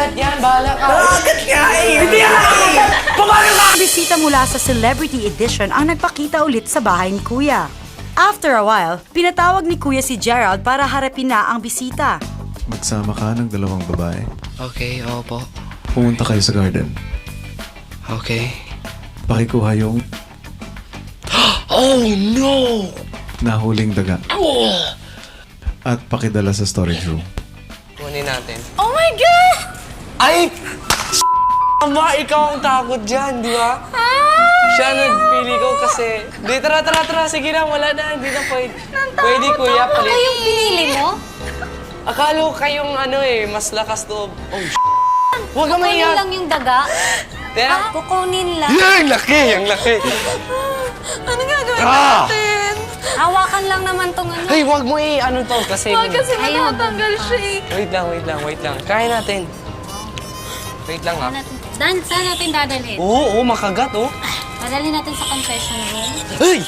Makagat yan, bahala ka. Makagat nga eh! Hindi yan! Pumalo ka! Bisita mula sa Celebrity Edition ang nagpakita ulit sa bahay ni Kuya. After a while, pinatawag ni Kuya si Gerald para harapin na ang bisita. Magsama ka ng dalawang babae. Okay, opo. Pumunta kayo sa garden. Okay. Pakikuha yung Oh no! nahuling daga. At pakidala sa storage room. Kunin natin. Oh my God! Ay! Ama, ikaw ang takot dyan, di ba? Siya nagpili ko kasi... Di, tara. Sige na, wala na. Hindi na pwede. Pwede, kuya, Ano palit. yung pinili mo? Akala ko kayong mas lakas to. Oh, huwag ka Kukunin maiyak. lang yung daga? Tera. Kukunin lang. Ang laki, ang laki. Ano gagawin natin? Hawakan lang naman tong ano. Hey, huwag mo to kasi... Kasi matatanggal siya eh. Wait lang. Kaya natin. Wait lang, ha? Dan, saan natin dadalhin? Oo, makagat, oh. Dadalhin natin sa confession room. Ay!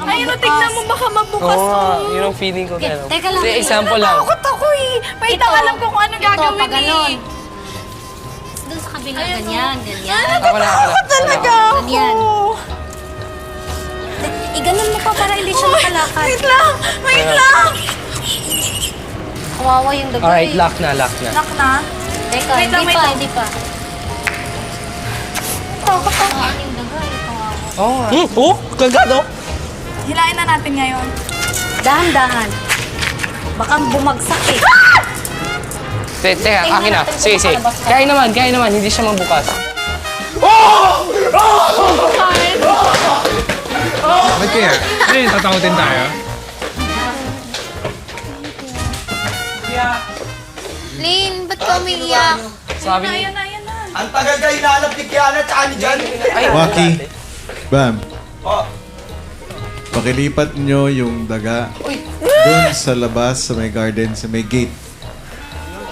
Ay, tignan mo baka mabukas Oo, yun ang feeling ko. Okay, Pero. teka lang. Sige, example lang. ako eh. Wait, alam ko kung ano gagawin pag ganon. Doon sa kabila, ganyan. Ako na. Ganyan. Iganon mo pa para hindi siya makalakad. Wait lang! Kawawa yung daga Alright, eh. lock na. Lock na? Teka, hindi pa. Kawawa yung daga eh, kawawa. Oo nga. Oh, kagat, oh. Hilain na natin ngayon. Dahan-dahan. Baka bumagsak eh. Teka, akin na. natin kung Sige. makalabas ka. Kaya naman. Hindi siya mabukas. Ba't kaya? Ano yun, tatakutin tayo? Lynn, ba't ka umiiyak? Sabi niya. Ang tagal kayo hinanap ni Kiana at ni Jan. Ay, Waki, Bam, Oh, pakilipat nyo yung daga dun sa labas, sa may garden, sa may gate.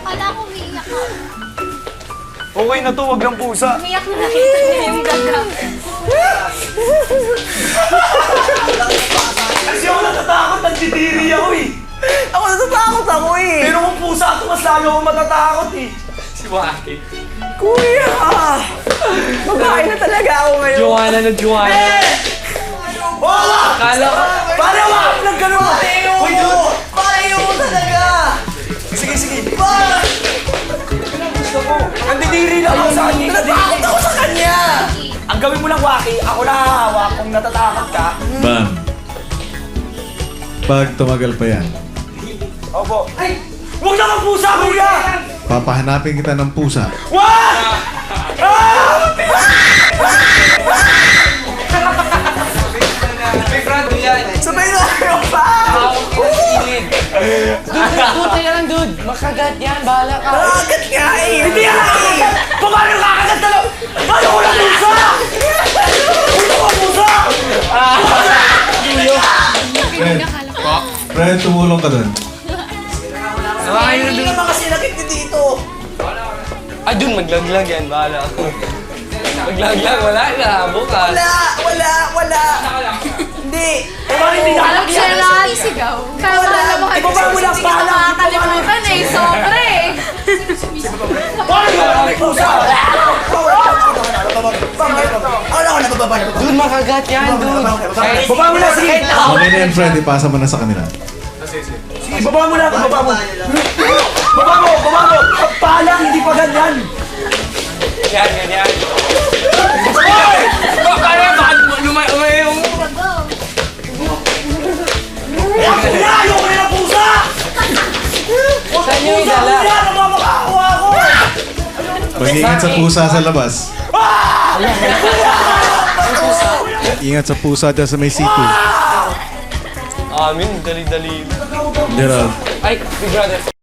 Akala ko umiiyak ka. okay na to, wag lang pusa. Umiiyak na nakita niya yung daga. Kasi ako natatakot, nagtitiri ako eh. Ako natatakot eh. Pero kung pusa ako, mas lalo ako matatakot eh. Si Waki. Kuya! Magkain na talaga ako ngayon. Joanna. Wala! Kala ko. Para wag lang ganun! Uy, dude! Parayo mo talaga! Sige. Para! Yun ang gusto ko. Nandidiri lang ako sa kanya. Natatakot ako sa kanya! Ang gawin mo lang, Waki, ako na hahawak kung natatakot ka. Bam, pag tumagal pa yan, Opo. Ay! Huwag na kang pusa, kuya! papahanapin kita ng pusa. Wag! May front yan. Sabay na kayo pa! Dude, teka lang, dude. Makagat yan, bahala ka. Makagat nga eh! Hindi yan! Paano kakagat na lang? Paano ko na pusa? Pusa ko pusa! Fred, tumulong ka dun. Hindi naman kasi nakit ko dito. Ay, dun, maglaglag yan, bahala ka. Maglaglag, wala na, bukas. Wala. Hindi. Paano hindi nakakit yan? Wala. Ibaba mo lang bahala. Nakakalimutan eh, sobre eh. Paano yung nakakit pusa? Ano ako nabababa? Dude, makagat yan, dude. Baba mo lang, sige. Okay na yan, Fred. Ipasa mo na sa kanila. Sige, baba mo lang, baba mo. Baba mo. Palang, hindi pa ganyan. Yan. Hoy! Baka lumay yung... Ayoko na ng pusa! Saan yung idala? Pusa, namamakakuha ako! Mag-ingat sa pusa sa labas. Ingat sa pusa dyan sa may C2. Amin, dali-dali. Gerald. Ay, big brother.